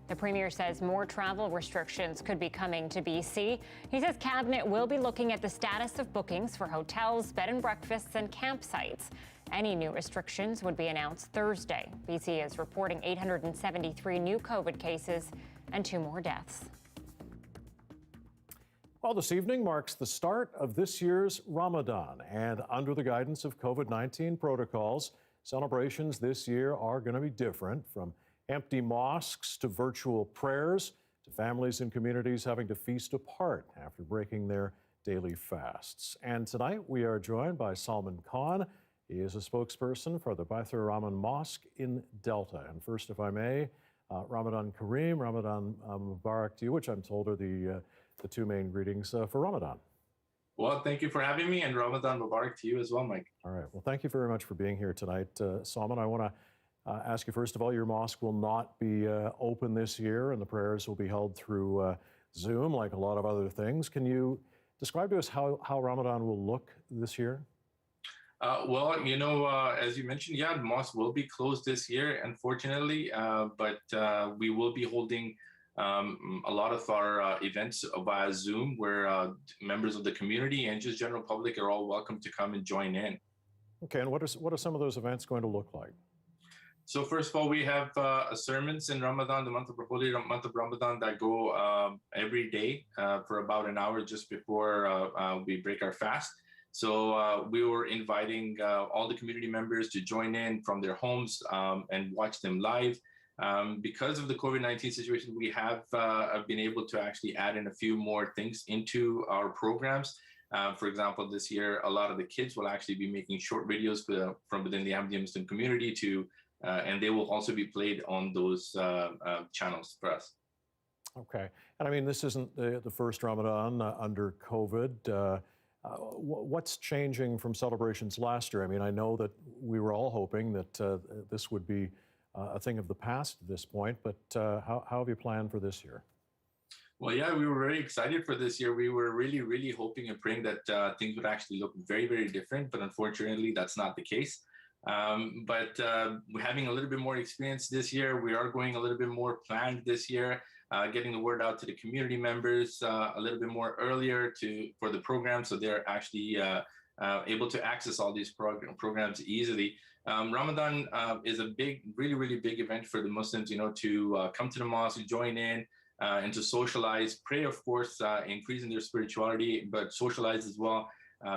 The Premier says more travel restrictions could be coming to BC. He says Cabinet will be looking at the status of bookings for hotels, bed and breakfasts, and campsites. Any new restrictions would be announced Thursday. BC is reporting 873 new COVID cases and 2 more deaths. Well, this evening marks the start of this year's Ramadan, and under the guidance of COVID-19 protocols, celebrations this year are going to be different, from empty mosques to virtual prayers to families and communities having to feast apart after breaking their daily fasts. And tonight we are joined by Salman Khan. He is a spokesperson for the Bathe Ramadan Mosque in Delta. And first, if I may, Ramadan Kareem, Ramadan Mubarak to you, which I'm told are the 2 main greetings for Ramadan. Well, thank you for having me, and Ramadan Mubarak to you as well, Mike. All right. Well, thank you very much for being here tonight. Salman, I want to ask you, first of all, your mosque will not be open this year, and the prayers will be held through Zoom, like a lot of other things. Can you describe to us how Ramadan will look this year? Well, you know, as you mentioned, the mosque will be closed this year, unfortunately, but we will be holding a lot of our events via Zoom, where members of the community and just general public are all welcome to come and join in. Okay, and what are some of those events going to look like? So first of all, we have sermons in Ramadan, the holy month of Ramadan, that go every day for about an hour just before we break our fast. So we were inviting all the community members to join in from their homes and watch them live. Because of the COVID-19 situation, we have been able to actually add in a few more things into our programs. For example, this year, a lot of the kids will actually be making short videos from within the Ahmadiyya Muslim community and they will also be played on those channels for us. Okay. And I mean, this isn't the first Ramadan under COVID. What's changing from celebrations last year? I mean, I know that we were all hoping that this would be a thing of the past at this point, but how have you planned for this year? Well, yeah, we were very excited for this year. We were really, really hoping and praying that things would actually look very, very different, but unfortunately, that's not the case. But we're having a little bit more experience this year. We are going a little bit more planned this year, getting the word out to the community members a little bit more earlier for the program, so they're actually able to access all these programs easily. Ramadan is a big, really, really big event for the Muslims, you know, to come to the mosque, join in, and to socialize, pray, of course, increasing their spirituality, but socialize as well.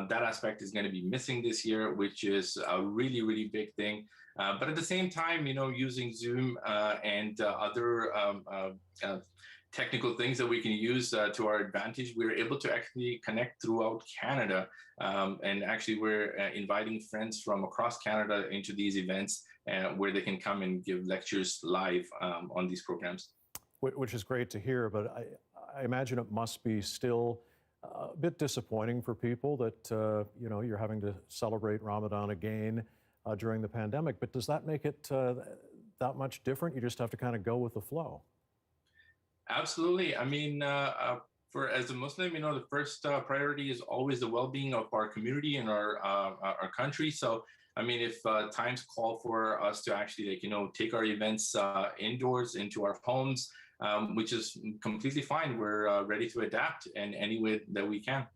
That aspect is going to be missing this year, which is a really, really big thing. But at the same time, you know, using Zoom and other technical things that we can use to our advantage, we're able to actually connect throughout Canada. And actually, we're inviting friends from across Canada into these events where they can come and give lectures live on these programs. Which is great to hear, but I imagine it must be still a bit disappointing for people that, you know, you're having to celebrate Ramadan again during the pandemic. But does that make it that much different? You just have to kind of go with the flow. Absolutely. I mean, as a Muslim, you know, the first priority is always the well-being of our community and our country. So, I mean, if times call for us to actually, like, you know, take our events indoors into our homes, which is completely fine. We're ready to adapt in any way that we can.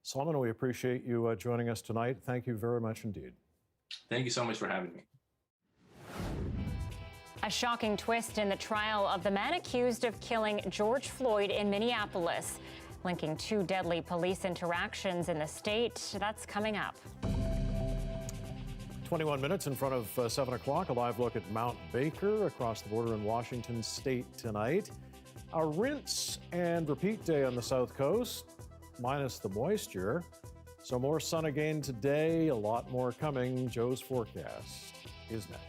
Salman, we appreciate you joining us tonight. Thank you very much indeed. Thank you so much for having me. A shocking twist in the trial of the man accused of killing George Floyd in Minneapolis, linking 2 deadly police interactions in the state. That's coming up. 21 minutes in front of 7 o'clock, a live look at Mount Baker across the border in Washington state tonight. A rinse and repeat day on the South Coast, minus the moisture. So more sun again today, a lot more coming. Joe's forecast is next.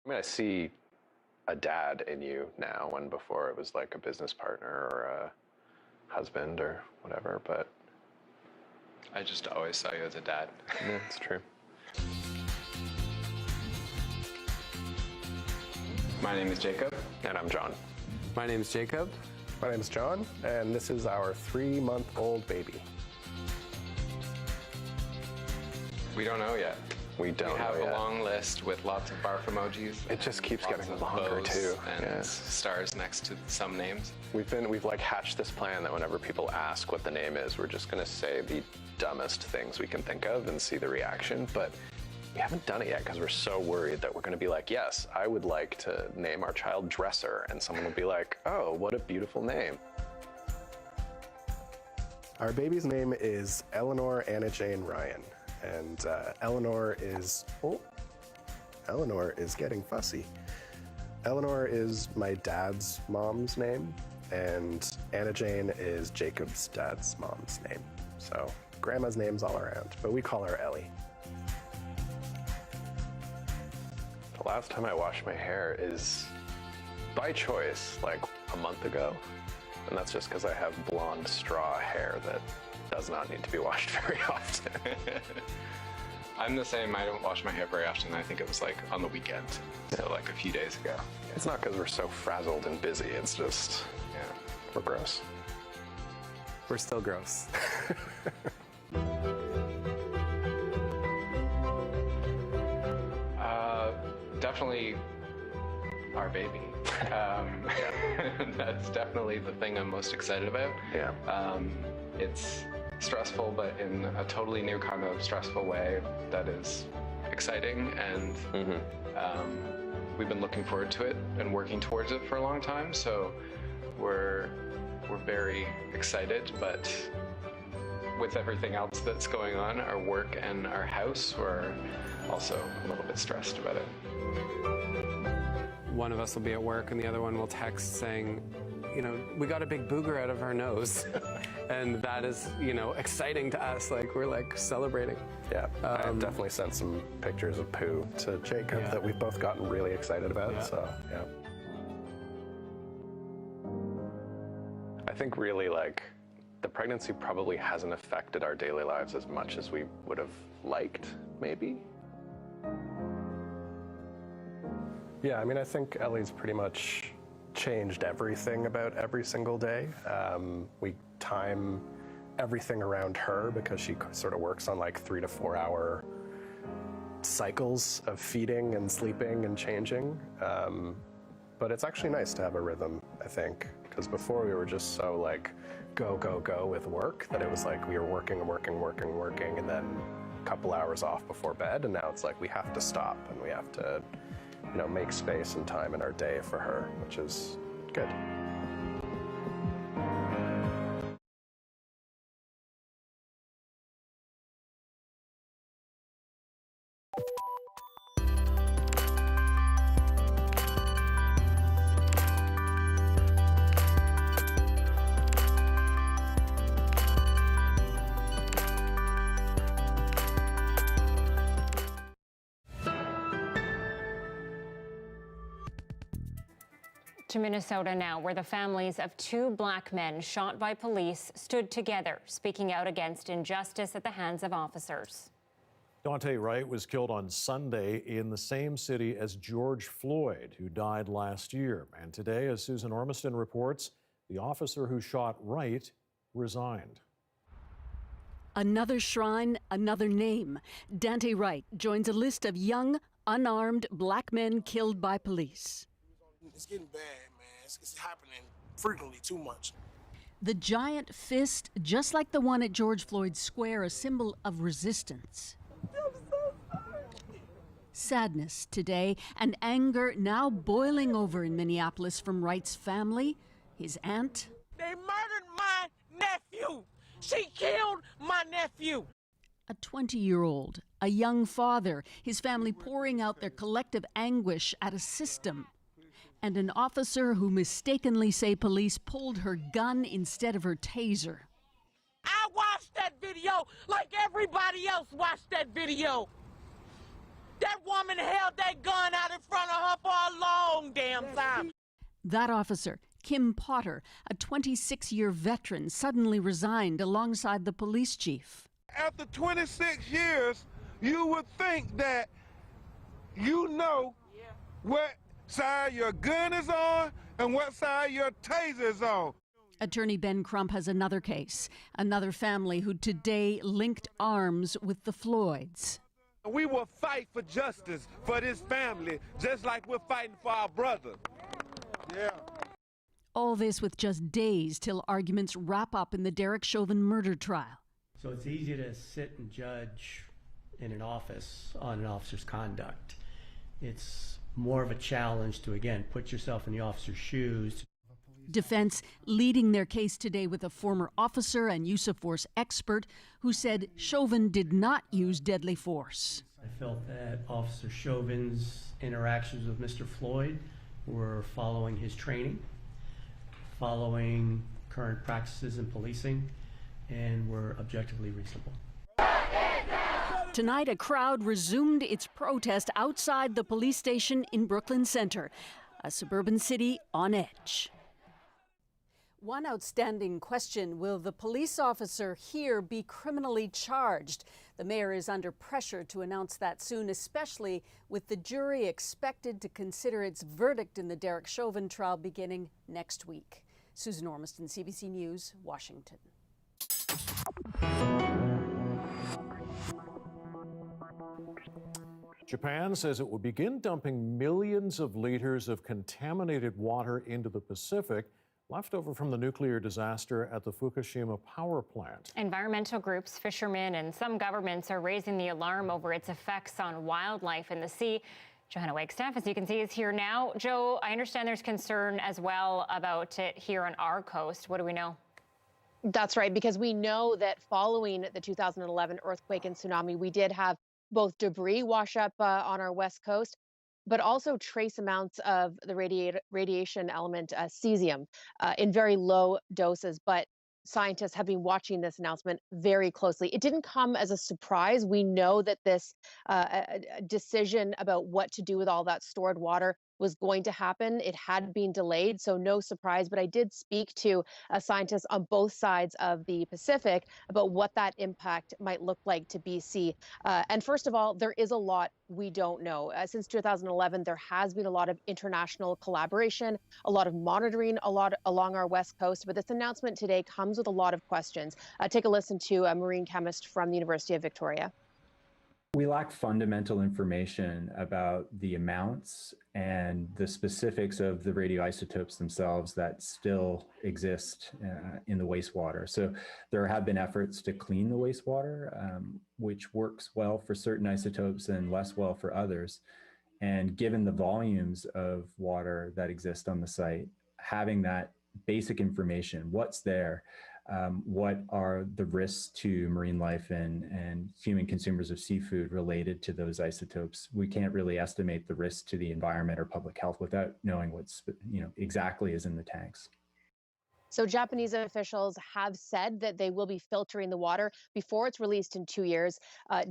I mean, I see a dad in you now, when before it was like a business partner or a husband or whatever, but I just always saw you as a dad. Yeah, it's true. My name is Jacob. And I'm John. My name is Jacob. My name is John, and this is our 3-month-old baby. We don't know yet. We don't We have know a yet. long list with lots of barf emojis. It just keeps lots getting of longer bows too. And Yeah. stars next to some names. We've like hatched this plan that whenever people ask what the name is, we're just gonna say the dumbest things we can think of and see the reaction. But we haven't done it yet because we're so worried that we're gonna be like, yes, I would like to name our child Dresser, and someone will be like, oh, what a beautiful name. Our baby's name is Eleanor Anna Jane Ryan, and Eleanor is getting fussy. Eleanor is my dad's mom's name, and Anna Jane is Jacob's dad's mom's name. So grandma's names all around, but we call her Ellie. The last time I washed my hair is by choice, like a month ago. And that's just because I have blonde straw hair that does not need to be washed very often. I'm the same. I don't wash my hair very often. I think it was like on the weekend, so like a few days ago. It's not because we're so frazzled and busy. It's just, yeah, we're gross. We're still gross. Definitely our baby. That's definitely the thing I'm most excited about. Yeah. It's stressful, but in a totally new kind of stressful way that is exciting, and we've been looking forward to it and working towards it for a long time. So we're very excited, but with everything else that's going on, our work and our house, we're also a little bit stressed about it. One of us will be at work and the other one will text saying, you know, we got a big booger out of our nose. And that is, you know, exciting to us. Like, we're like celebrating. Yeah, I've definitely sent some pictures of poo to Jacob that we've both gotten really excited about, so yeah. I think really like the pregnancy probably hasn't affected our daily lives as much as we would have liked, maybe. Yeah, I mean, I think Ellie's pretty much changed everything about every single day. We time everything around her because she sort of works on like 3 to 4 hour cycles of feeding and sleeping and changing. But it's actually nice to have a rhythm, I think, because before we were just so like go, go, go with work that it was like we were working and working, working, working, and then a couple hours off before bed. And now it's like we have to stop and we have to, you know, make space and time in our day for her, which is good. To Minnesota now, where the families of 2 Black men shot by police stood together, speaking out against injustice at the hands of officers. Daunte Wright was killed on Sunday in the same city as George Floyd, who died last year. And today, as Susan Ormiston reports, the officer who shot Wright resigned. Another shrine, another name. Daunte Wright joins a list of young, unarmed Black men killed by police. It's getting bad, man. It's happening frequently, too much. The giant fist, just like the one at George Floyd's Square, a symbol of resistance. I'm so sorry. Sadness today, and anger now boiling over in Minneapolis from Wright's family, his aunt. They murdered my nephew. She killed my nephew. A 20-year-old A young father, his family pouring out their collective anguish at a system. And an officer who mistakenly say police pulled her gun instead of her taser. I watched that video like everybody else watched that video. That woman held that gun out in front of her for a long damn time. That officer, Kim Potter, a 26-year veteran, suddenly resigned alongside the police chief. After 26 years, you would think that you know what side your gun is on and what side your taser is on. Attorney Ben Crump has another case, another family who today linked arms with the Floyds. We will fight for justice for this family, just like we're fighting for our brother. Yeah. All this with just days till arguments wrap up in the Derek Chauvin murder trial. So it's easy to sit and judge in an office on an officer's conduct. It's more of a challenge to, again, put yourself in the officer's shoes. Defense leading their case today with a former officer and use of force expert who said Chauvin did not use deadly force. I felt that Officer Chauvin's interactions with Mr. Floyd were following his training, following current practices in policing, and were objectively reasonable. Tonight, a crowd resumed its protest outside the police station in Brooklyn Center, a suburban city on edge. One outstanding question: will the police officer here be criminally charged? The mayor is under pressure to announce that soon, especially with the jury expected to consider its verdict in the Derek Chauvin trial beginning next week. Susan Ormiston, CBC News, Washington. Japan says it will begin dumping millions of liters of contaminated water into the Pacific, left over from the nuclear disaster at the Fukushima power plant. Environmental groups, fishermen, and some governments are raising the alarm over its effects on wildlife in the sea. Johanna Wagstaffe, as you can see, is here now. Joe, I understand there's concern as well about it here on our coast. What do we know? That's right, because we know that following the 2011 earthquake and tsunami, we did have both debris wash up on our west coast, but also trace amounts of the radiation element cesium in very low doses. But scientists have been watching this announcement very closely. It didn't come as a surprise. We know that this decision about what to do with all that stored water was going to happen. It had been delayed, so no surprise. But I did speak to scientists on both sides of the Pacific about what that impact might look like to BC. And first of all, there is a lot we don't know. Since 2011, there has been a lot of international collaboration, a lot of monitoring along our west coast. But this announcement today comes with a lot of questions. Take a listen to a marine chemist from the University of Victoria. We lack fundamental information about the amounts and the specifics of the radioisotopes themselves that still exist in the wastewater. So there have been efforts to clean the wastewater, which works well for certain isotopes and less well for others. And given the volumes of water that exist on the site, having that basic information, what's there, what are the risks to marine life and human consumers of seafood related to those isotopes? We can't really estimate the risk to the environment or public health without knowing what's exactly is in the tanks. So Japanese officials have said that they will be filtering the water before it's released in 2 years,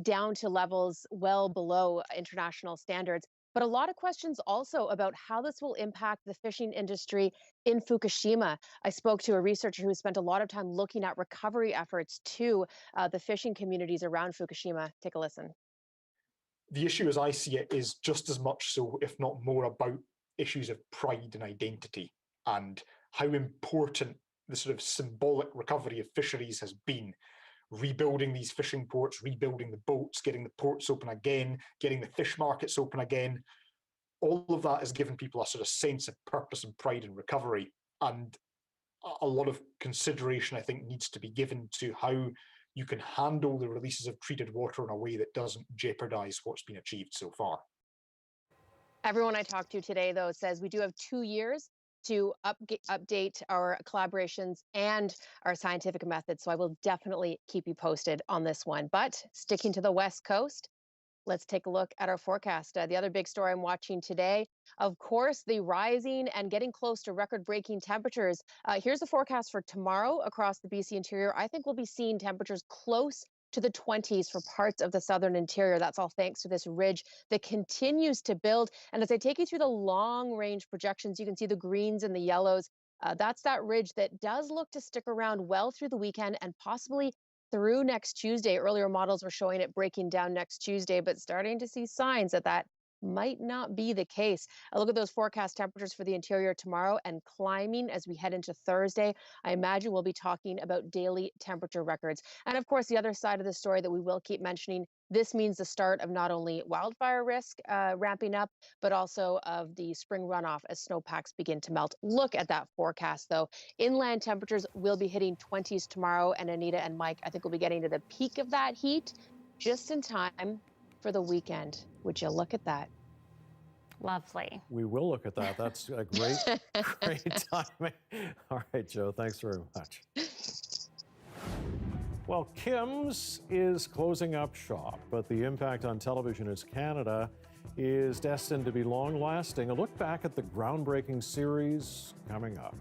down to levels well below international standards. But a lot of questions also about how this will impact the fishing industry in Fukushima. I spoke to a researcher who spent a lot of time looking at recovery efforts to the fishing communities around Fukushima. Take a listen. The issue as I see it is just as much so, if not more, about issues of pride and identity and how important the sort of symbolic recovery of fisheries has been. Rebuilding these fishing ports, rebuilding the boats, getting the ports open again, getting the fish markets open again. All of that has given people a sort of sense of purpose and pride and recovery. And a lot of consideration, I think, needs to be given to how you can handle the releases of treated water in a way that doesn't jeopardize what's been achieved so far. Everyone I talked to today, though, says we do have 2 years to update our collaborations and our scientific methods. So I will definitely keep you posted on this one. But sticking to the West Coast, Let's take a look at our forecast. The other big story I'm watching today, of course, the rising and getting close to record-breaking temperatures. Here's the forecast for tomorrow across the BC interior. I think we'll be seeing temperatures close to the 20s for parts of the southern interior. That's all thanks to this ridge that continues to build. And as I take you through the long-range projections, you can see the greens and the yellows. That's that ridge that does look to stick around well through the weekend and possibly through next Tuesday. Earlier models were showing it breaking down next Tuesday, but starting to see signs that that might not be the case. I look at those forecast temperatures for the interior tomorrow and climbing as we head into Thursday. I imagine we'll be talking about daily temperature records. And of course, the other side of the story that we will keep mentioning, this means the start of not only wildfire risk ramping up, but also of the spring runoff as snowpacks begin to melt. Look at that forecast, though. Inland temperatures will be hitting 20s tomorrow, and Anita and Mike, I think we'll be getting to the peak of that heat just in time for the weekend. Would you look at that? Lovely. We will look at that. That's a great, great timing. All right, Joe, thanks very much. Well, Kim's is closing up shop, but the impact on Television as Canada is destined to be long-lasting. A look back at the groundbreaking series coming up.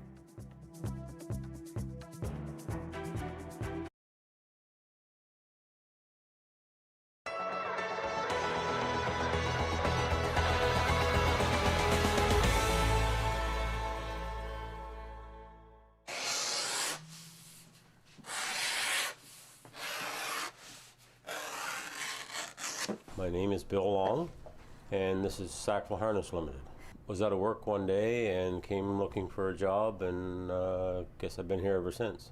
My name is Bill Long, and this is Sackville Harness Limited. Was out of work one day and came looking for a job, and guess I've been here ever since.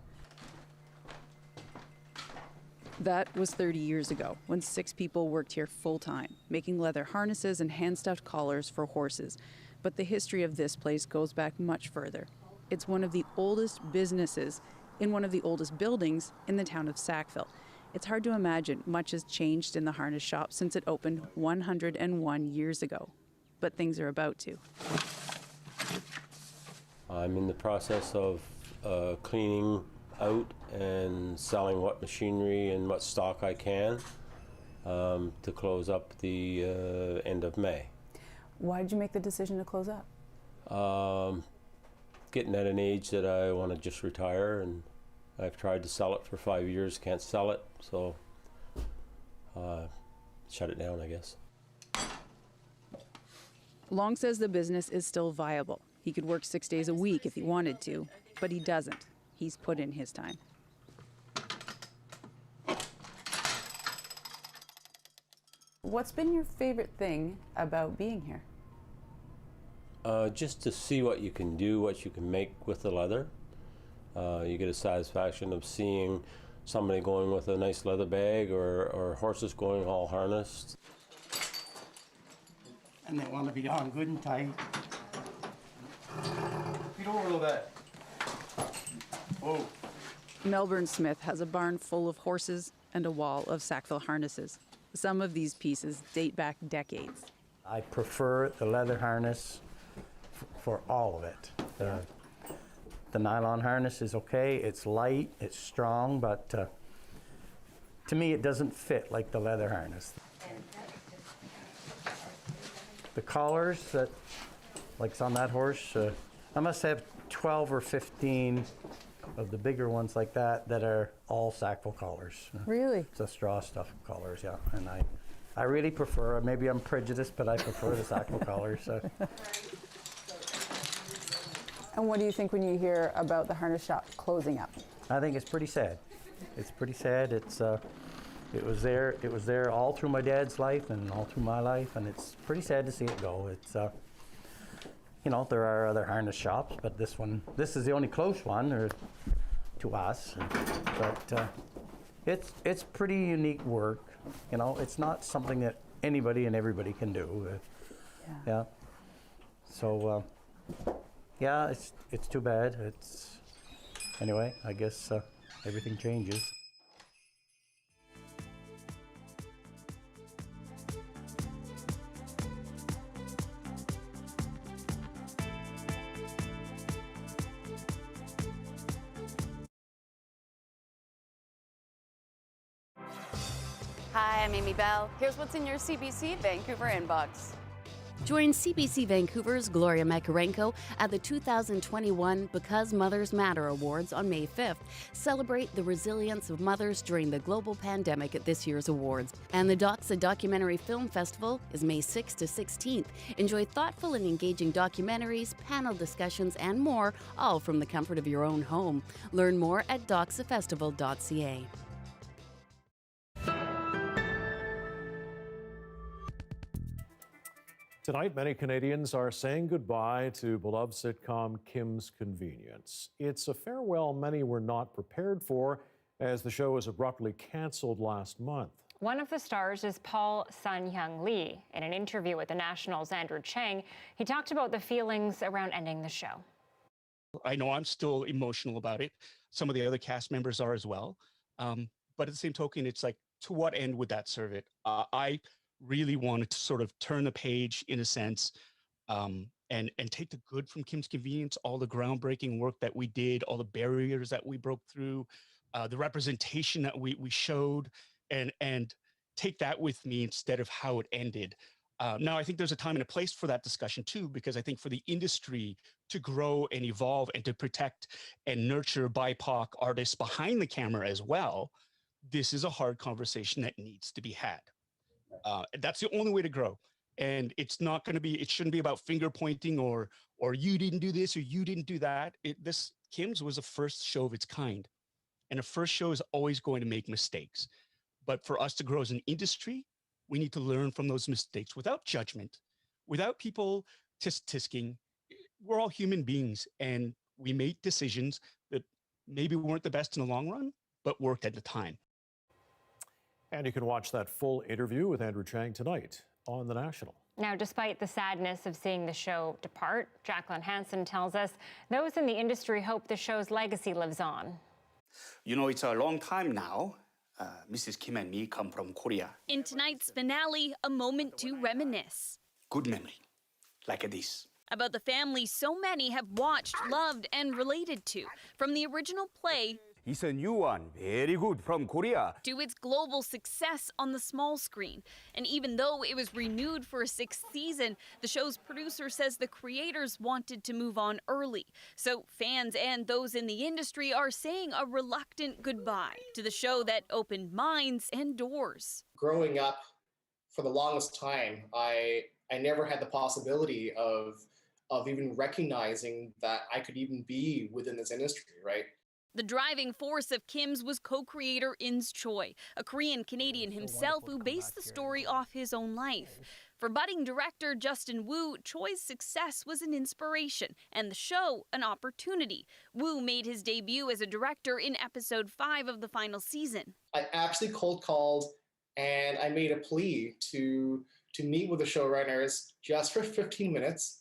That was 30 years ago, when 6 people worked here full-time, making leather harnesses and hand-stuffed collars for horses. But the history of this place goes back much further. It's one of the oldest businesses in one of the oldest buildings in the town of Sackville. It's hard to imagine much has changed in the harness shop since it opened 101 years ago, but things are about to. I'm in the process of cleaning out and selling what machinery and what stock I can to close up the end of May. Why did you make the decision to close up? Getting at an age that I want to just retire, and I've tried to sell it for 5 years, can't sell it, so shut it down, I guess. Long says the business is still viable. He could work 6 days a week if he wanted to, but he doesn't. He's put in his time. What's been your favorite thing about being here? Just to see what you can do, what you can make with the leather. You get a satisfaction of seeing somebody going with a nice leather bag, or horses going all harnessed. And they want to be on good and tight. You don't roll that. Whoa. Melbourne Smith has a barn full of horses and a wall of Sackville harnesses. Some of these pieces date back decades. I prefer the leather harness for all of it. The nylon harness is okay, it's light, it's strong, but to me it doesn't fit like the leather harness. The collars that, like's on that horse, I must have 12 or 15 of the bigger ones like that that are all Sackville collars. Really? It's a straw stuff collars, yeah, and I really prefer, maybe I'm prejudiced, but I prefer the Sackville collars. And what do you think when you hear about the harness shop closing up? I think it's pretty sad. It's pretty sad. It was there all through my dad's life and all through my life, and it's pretty sad to see it go. It's you know, there are other harness shops, but this is the only close one to us. But it's pretty unique work. You know, it's not something that anybody and everybody can do. Yeah. So. Yeah, it's too bad. Anyway, I guess everything changes. Hi, I'm Amy Bell. Here's what's in your CBC Vancouver inbox. Join CBC Vancouver's Gloria Makarenko at the 2021 Because Mothers Matter Awards on May 5th. Celebrate the resilience of mothers during the global pandemic at this year's awards. And the Doxa Documentary Film Festival is May 6th to 16th. Enjoy thoughtful and engaging documentaries, panel discussions, and more, all from the comfort of your own home. Learn more at doxafestival.ca. Tonight, many Canadians are saying goodbye to beloved sitcom Kim's Convenience. It's a farewell many were not prepared for, as the show was abruptly canceled last month. One of the stars is Paul Sun-Hyung Lee. In an interview with the National's Andrew Chang, he talked about the feelings around ending the show. I know I'm still emotional about it. Some of the other cast members are as well. But at the same token, it's like, to what end would that serve it? I really wanted to sort of turn the page in a sense, and take the good from Kim's Convenience, all the groundbreaking work that we did, all the barriers that we broke through, the representation that we showed, and take that with me instead of how it ended. Now, I think there's a time and a place for that discussion too, because I think for the industry to grow and evolve and to protect and nurture BIPOC artists behind the camera as well, this is a hard conversation that needs to be had. That's the only way to grow. And it's not going to be, it shouldn't be about finger pointing or you didn't do this or you didn't do that. This Kim's was a first show of its kind. And a first show is always going to make mistakes. But for us to grow as an industry, we need to learn from those mistakes without judgment, without people tisk-tisking. We're all human beings, and we made decisions that maybe weren't the best in the long run, but worked at the time. And you can watch that full interview with Andrew Chang tonight on The National. Now, despite the sadness of seeing the show depart, Jacqueline Hansen tells us those in the industry hope the show's legacy lives on. You know, it's a long time now. Mrs. Kim and me come from Korea. In tonight's finale, a moment to reminisce. Good memory, like this. About the family so many have watched, loved, and related to. From the original play It's a new one, very good, from Korea. to its global success on the small screen. And even though it was renewed for a 6th season, the show's producer says the creators wanted to move on early. So fans and those in the industry are saying a reluctant goodbye to the show that opened minds and doors. Growing up, for the longest time, I never had the possibility of even recognizing that I could even be within this industry, right? The driving force of Kim's was co-creator In's Choi, a Korean-Canadian himself who based the story off his own life. For budding director Justin Wu, Choi's success was an inspiration and the show an opportunity. Wu made his debut as a director in episode 5 of the final season. I actually cold called and I made a plea to meet with the showrunners just for 15 minutes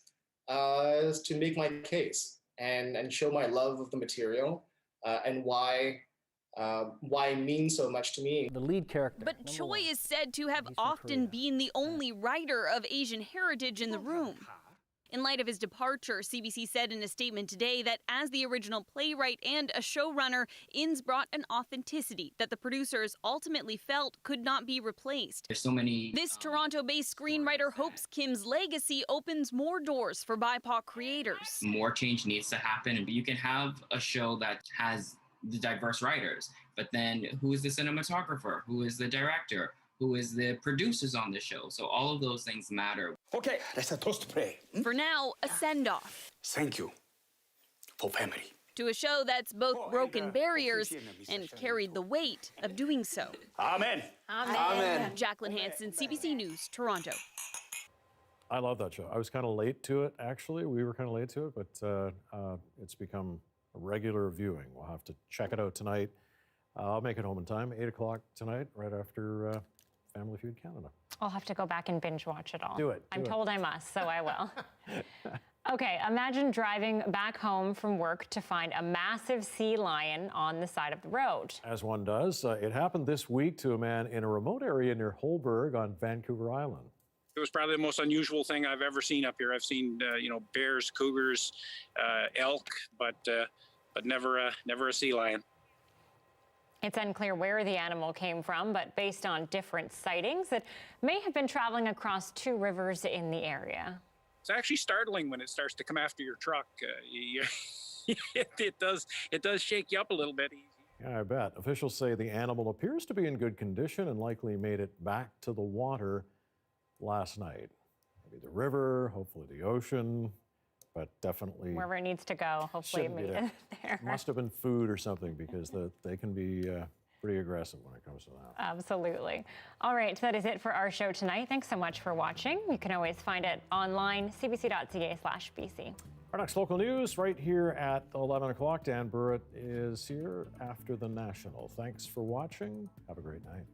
to make my case and show my love of the material. And why it means so much to me. The lead character. But Choi is said to have often been the only writer of Asian heritage in the room. In light of his departure, CBC said in a statement today that as the original playwright and a showrunner, In's brought an authenticity that the producers ultimately felt could not be replaced. There's so many. This Toronto-based screenwriter hopes Kim's legacy opens more doors for BIPOC creators. More change needs to happen, and you can have a show that has the diverse writers, but then who is the cinematographer? Who is the director? Who is the producers on the show? So all of those things matter. Okay, let's toast pray. For now, a send-off. Thank you for family. To a show that's both broken barriers and carried the weight of doing so. Amen. Amen. Jacqueline Hansen, CBC News, Toronto. I love that show. I was kind of late to it, actually. We were kind of late to it, but it's become a regular viewing. We'll have to check it out tonight. I'll make it home in time, 8 o'clock tonight, right after Family Feud Canada. I'll have to go back and binge watch it all. Do it. I'm told I must, so I will. Okay, imagine driving back home from work to find a massive sea lion on the side of the road. As one does. It happened this week to a man in a remote area near Holberg on Vancouver Island. It was probably the most unusual thing I've ever seen up here. I've seen, bears, cougars, elk, but never a sea lion. It's unclear where the animal came from, but based on different sightings, it may have been traveling across 2 rivers in the area. It's actually startling when it starts to come after your truck. It does shake you up a little bit. Yeah, I bet. Officials say the animal appears to be in good condition and likely made it back to the water last night. Maybe the river, hopefully the ocean, but definitely wherever it needs to go. Hopefully it made it there. Must have been food or something, because they can be pretty aggressive when it comes to that. Absolutely. All right, that is it for our show tonight. Thanks so much for watching. You can always find it online, cbc.ca/BC. Our next local news right here at 11 o'clock. Dan Burrett is here after the National. Thanks for watching. Have a great night.